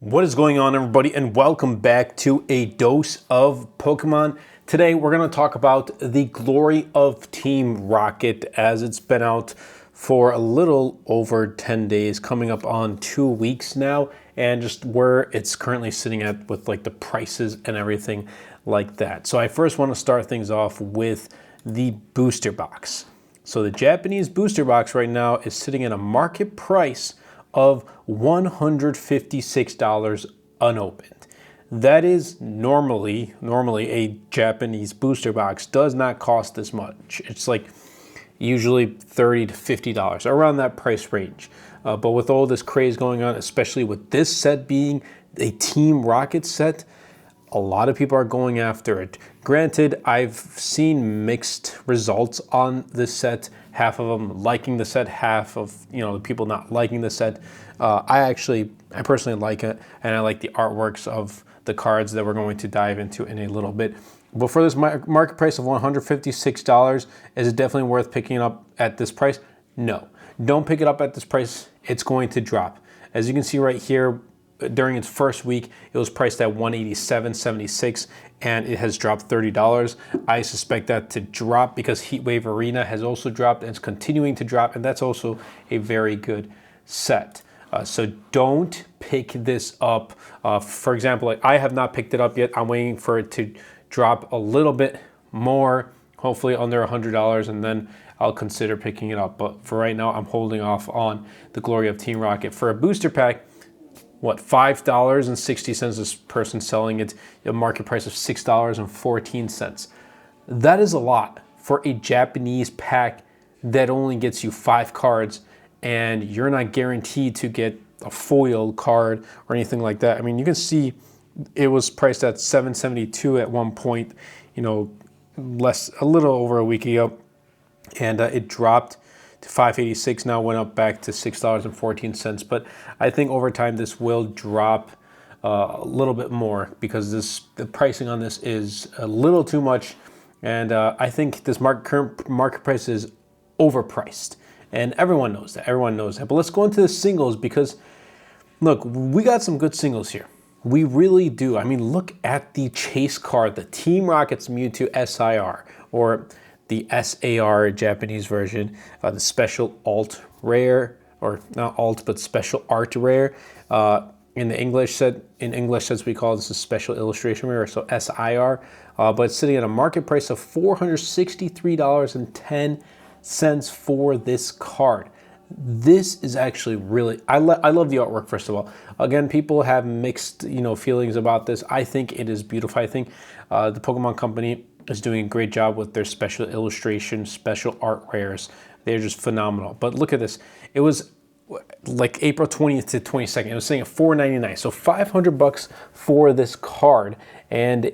What is going on, everybody, and welcome back to a dose of Pokemon. Today we're going to talk about the glory of Team Rocket, as it's been out for a little over 10 days, coming up on 2 weeks now, and just where it's currently sitting at with like the prices and everything like that. So I first want to start things off with the booster box. So the Japanese booster box right now is sitting at a market price of $156 unopened. That is normally a Japanese booster box does not cost this much. It's like usually $30 to $50, around that price range. But with all this craze going on, especially with this set being a Team Rocket set, a lot of people are going after it. Granted, I've seen mixed results on this set. Half of them liking the set, half of the people not liking the set. I personally like it, and I like the artworks of the cards that we're going to dive into in a little bit. But for this market price of $156, is it definitely worth picking it up at this price? No, don't pick it up at this price. It's going to drop. As you can see right here, during its first week, it was priced at $187.76, and it has dropped $30. I suspect that to drop because Heatwave Arena has also dropped and it's continuing to drop, and that's also a very good set. So don't pick this up. For example, I have not picked it up yet. I'm waiting for it to drop a little bit more, hopefully under $100, and then I'll consider picking it up. But for right now, I'm holding off on the glory of Team Rocket. For a booster pack, what, $5.60 this person selling it, a market price of $6.14. That is a lot for a Japanese pack that only gets you 5 cards, and you're not guaranteed to get a foil card or anything like that. I mean, you can see it was priced at $7.72 at one point, a little over a week ago, and it dropped to $5.86, now went up back to $6.14. But I think over time this will drop a little bit more because the pricing on this is a little too much, and I think this current market price is overpriced, and everyone knows that. But let's go into the singles, because look, we got some good singles here. We really do. I mean, look at the chase card, the Team Rocket's Mewtwo SIR, or the SAR Japanese version, the special alt rare, or not alt, but special art rare. In the English set, sets we call this a special illustration rare, so SIR. But it's sitting at a market price of $463.10 for this card. This is actually really, I love the artwork, first of all. Again, people have mixed feelings about this. I think it is beautiful. I think the Pokemon Company is doing a great job with their special illustration, special art rares. They're just phenomenal. But look at this. It was like April 20th to 22nd. It was saying at $4.99. So $500 for this card. And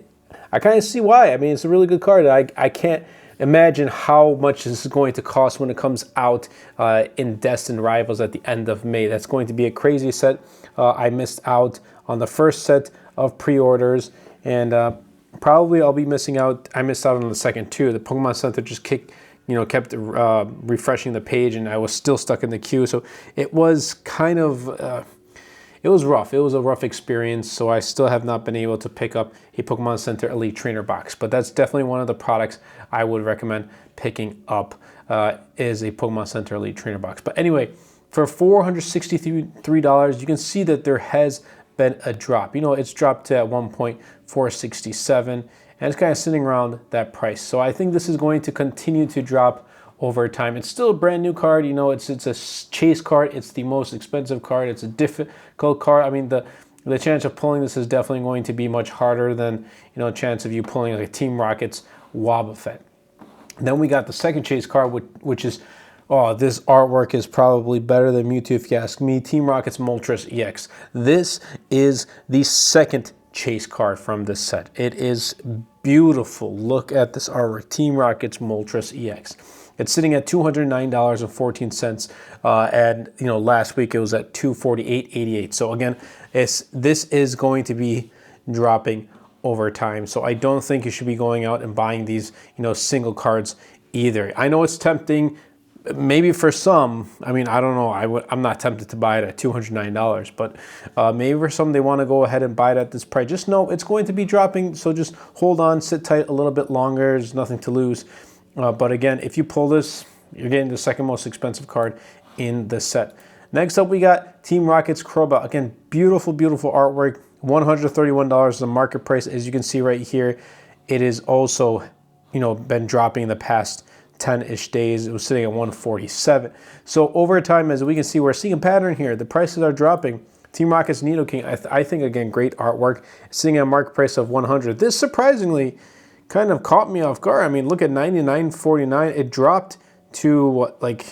I kind of see why. I mean, it's a really good card. I can't imagine how much this is going to cost when it comes out in Destined Rivals at the end of May. That's going to be a crazy set. I missed out on the first set of pre-orders, and probably I'll be missing out. I missed out on the second too. The Pokemon Center just kept refreshing the page, and I was still stuck in the queue. So it was kind of, it was rough. It was a rough experience. So I still have not been able to pick up a Pokemon Center Elite Trainer box. But that's definitely one of the products I would recommend picking up, is a Pokemon Center Elite Trainer box. But anyway, for $463, you can see that there has been a drop. It's dropped to at one point $467, and it's kind of sitting around that price. So I think this is going to continue to drop over time. It's still a brand new card. It's a chase card. It's the most expensive card. It's a difficult card. I mean, the chance of pulling this is definitely going to be much harder than a chance of you pulling like a Team Rocket's Wobbuffet. Then we got the second chase card, which is, oh, this artwork is probably better than Mewtwo if you ask me. Team Rocket's Moltres EX. This is the second chase card from this set. It is beautiful. Look at this artwork. Team Rocket's Moltres EX. It's sitting at $209.14, and last week it was at $248.88. So again, this is going to be dropping over time. So I don't think you should be going out and buying these single cards either. I know it's tempting. maybe for some, I mean, I don't know. I'm not tempted to buy it at $209, but maybe for some they want to go ahead and buy it at this price. Just know it's going to be dropping, so just hold on, sit tight a little bit longer. There's nothing to lose. But again, if you pull this, you're getting the second most expensive card in the set. Next up, we got Team Rocket's Crobat. Again, beautiful, beautiful artwork. $131 is the market price. As you can see right here, it is also, been dropping in the past 10-ish days. It was sitting at 147. So over time, as we can see, we're seeing a pattern here. The prices are dropping. Team Rocket's Nidoking, I think, again, great artwork. Sitting at a market price of 100. This surprisingly kind of caught me off guard. I mean, look at 99.49. It dropped to what, like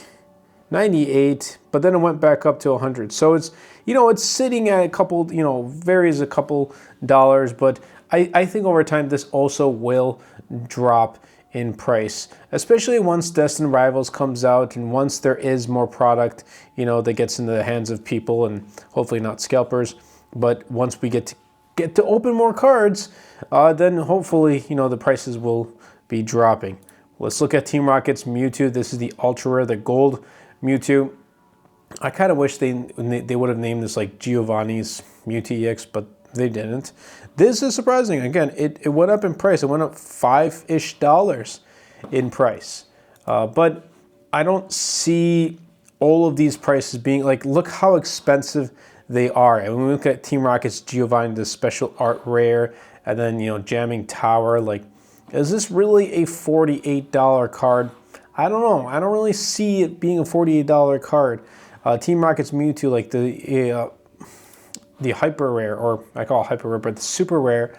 98, but then it went back up to 100. So it's, it's sitting at a couple, varies a couple dollars, but I think over time this also will drop in price, especially once Destined Rivals comes out and once there is more product, that gets into the hands of people and hopefully not scalpers. But once we get to open more cards, then hopefully, the prices will be dropping. Let's look at Team Rocket's Mewtwo. This is the ultra rare, the gold Mewtwo. I kind of wish they would have named this like Giovanni's Mewtwo EX, but they didn't. This is surprising. Again, it went up in price. It went up $5-ish in price. But I don't see all of these prices being like, look how expensive they are. And when we look at Team Rocket's Giovanni, the special art rare, and then, Jamming Tower, like, is this really a $48 card? I don't know. I don't really see it being a $48 card. Team Rocket's Mewtwo, like the hyper rare, or I call it hyper rare, but the super rare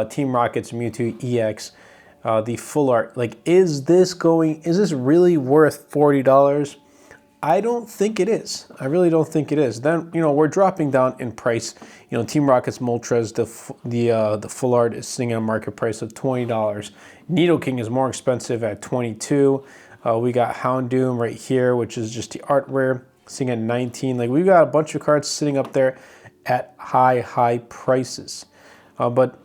Team Rocket's Mewtwo EX, the full art. Like, is this really worth $40? I don't think it is. I really don't think it is. Then, we're dropping down in price. Team Rocket's Moltres, the full art is sitting at a market price of $20. Nidoking is more expensive at $22. We got Houndoom right here, which is just the art rare, sitting at $19. Like, we've got a bunch of cards sitting up there at high prices. But,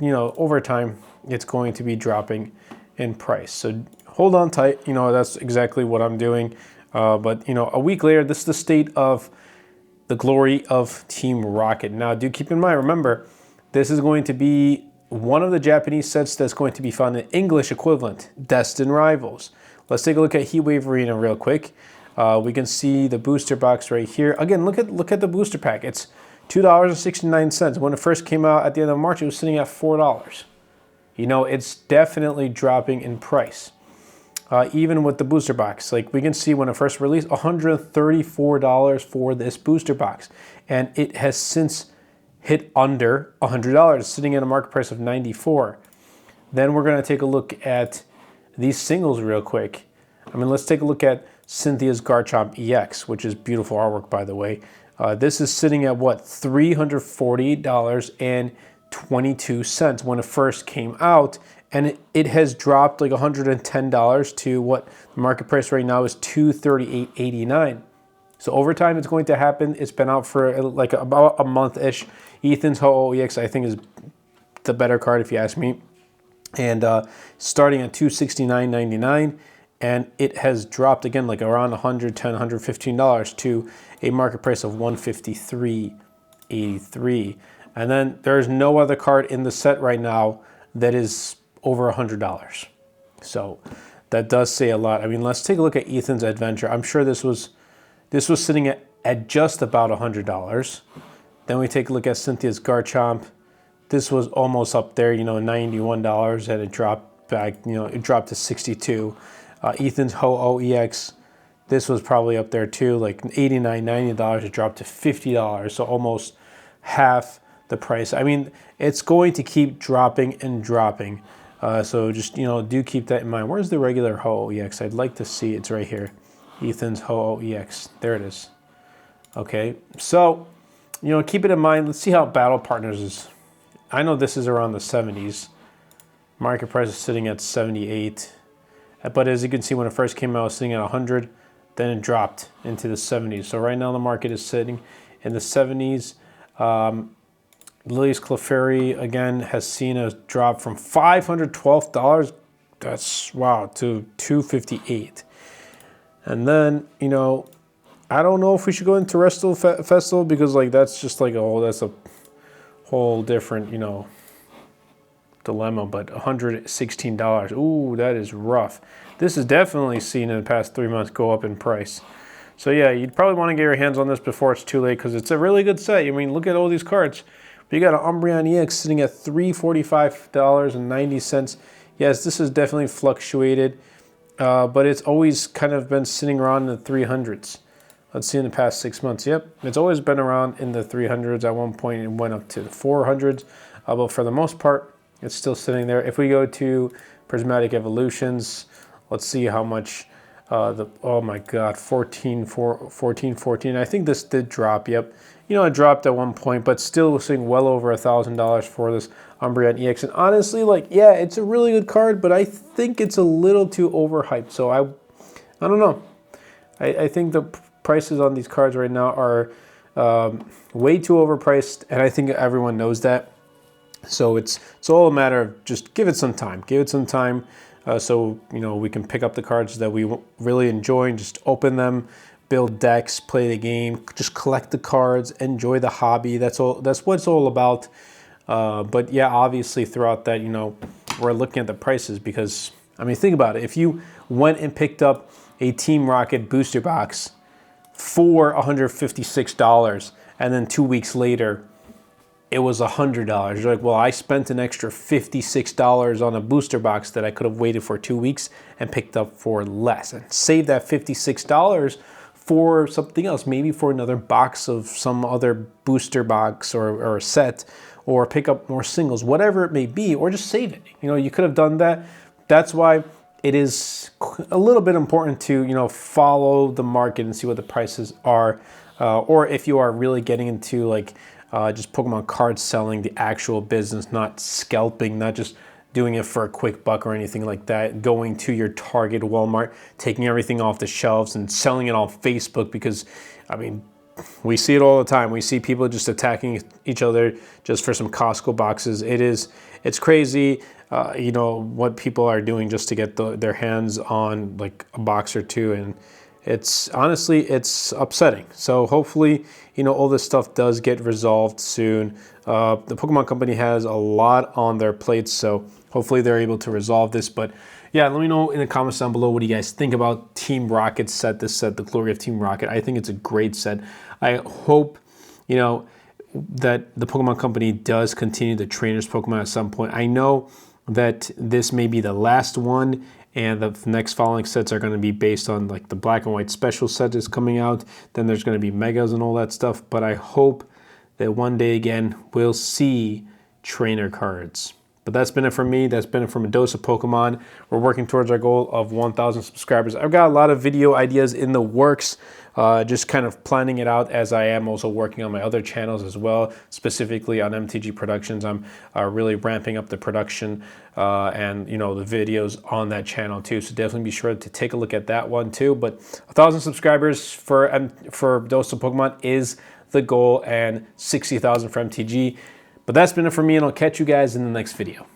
over time, it's going to be dropping in price. So hold on tight. That's exactly what I'm doing. But, a week later, this is the state of the glory of Team Rocket. Now, do keep in mind, remember, this is going to be one of the Japanese sets that's going to be found in English equivalent, Destined Rivals. Let's take a look at Heatwave Arena real quick. We can see the booster box right here. Again, look at the booster pack. It's $2.69. When it first came out at the end of March, it was sitting at $4. It's definitely dropping in price. Even with the booster box, like we can see when it first released, $134 for this booster box, and it has since hit under $100, sitting at a market price of $94. Then we're going to take a look at these singles real quick. Let's take a look at Cynthia's Garchomp EX, which is beautiful artwork, by the way. This is sitting at what, $348.22 when it first came out, and it has dropped like $110 to what the market price right now is $238.89. So over time, it's going to happen. It's been out for like about a month-ish. Ethan's Ho-Oh EX, I think, is the better card if you ask me. And starting at $269.99, and it has dropped again like around $110, $115 to a market price of $153.83. And then there's no other card in the set right now that is over $100. So that does say a lot. Let's take a look at Ethan's Adventure. I'm sure this was sitting at just about $100. Then we take a look at Cynthia's Garchomp. This was almost up there, $91, and it dropped back, it dropped to $62. Ethan's Ho-Oh EX, this was probably up there too, like $89, $90. It dropped to $50, so almost half the price. It's going to keep dropping and dropping. So just, do keep that in mind. Where's the regular Ho-Oh EX? I'd like to see, it's right here. Ethan's Ho-Oh EX, there it is. Okay, so, keep it in mind. Let's see how Battle Partners is. I know this is around the 70s. Market price is sitting at 78. But as you can see, when it first came out, it was sitting at 100. Then it dropped into the 70s. So right now the market is sitting in the 70s. Lily's Clefairy, again, has seen a drop from $512, that's, wow, to $258. And then, you know, I don't know if we should go into Terrestrial Festival because like that's just like that's a whole different, you know, dilemma. But $116, ooh, that is rough. This is definitely seen in the past 3 months go up in price. So yeah, you'd probably want to get your hands on this before it's too late because it's a really good set. I mean, look at all these cards. But you got an Umbreon EX sitting at $345.90. Yes, this has definitely fluctuated, but it's always kind of been sitting around in the 300s. Let's see in the past 6 months. Yep, it's always been around in the 300s. At one point, it went up to the 400s, but for the most part, it's still sitting there. If we go to Prismatic Evolutions, let's see how much. Oh my God, 14. I think this did drop. Yep, you know, it dropped at one point, but still was seeing well over $1,000 for this Umbreon EX. And honestly, like, yeah, it's a really good card, but I think it's a little too overhyped. So I don't know. I think the prices on these cards right now are way too overpriced, and I think everyone knows that. So it's all a matter of just give it some time. Give it some time. So, you know, we can pick up the cards that we really enjoy and just open them, build decks, play the game, just collect the cards, enjoy the hobby. That's what it's all about. But yeah, obviously throughout that, you know, we're looking at the prices because, I mean, think about it. If you went and picked up a Team Rocket booster box for $156 and then 2 weeks later, it was $100. You're like, well, I spent an extra $56 on a booster box that I could have waited for 2 weeks and picked up for less and save that $56 for something else, maybe for another box of some other booster box or a set, or pick up more singles, whatever it may be, or just save it. You know, you could have done that. That's why it is a little bit important to, you know, follow the market and see what the prices are, or if you are really getting into like just Pokemon card selling, the actual business, not scalping, not just doing it for a quick buck or anything like that, going to your Target, Walmart, taking everything off the shelves and selling it on Facebook because, I mean, we see it all the time. We see people just attacking each other just for some Costco boxes. It's crazy, you know, what people are doing just to get their hands on like a box or two, and it's honestly, it's upsetting. So hopefully, you know, all this stuff does get resolved soon. The Pokemon Company has a lot on their plates, so hopefully they're able to resolve this. But yeah, let me know in the comments down below what do you guys think about Team Rocket's set, this set, the Glory of Team Rocket. I think it's a great set. I hope, you know, that the Pokemon Company does continue the trainers Pokemon at some point. I know that this may be the last one, and the next following sets are going to be based on like the black and white special set is coming out. Then there's going to be megas and all that stuff. But I hope that one day again we'll see trainer cards. But that's been it from me. That's been it from A Dose of Pokemon. We're working towards our goal of 1,000 subscribers. I've got a lot of video ideas in the works. Just kind of planning it out as I am also working on my other channels as well, specifically on MTG Productions. I'm really ramping up the production and, you know, the videos on that channel too. So definitely be sure to take a look at that one too. But 1,000 subscribers for Dose of Pokemon is the goal, and 60,000 for MTG. But that's been it for me, and I'll catch you guys in the next video.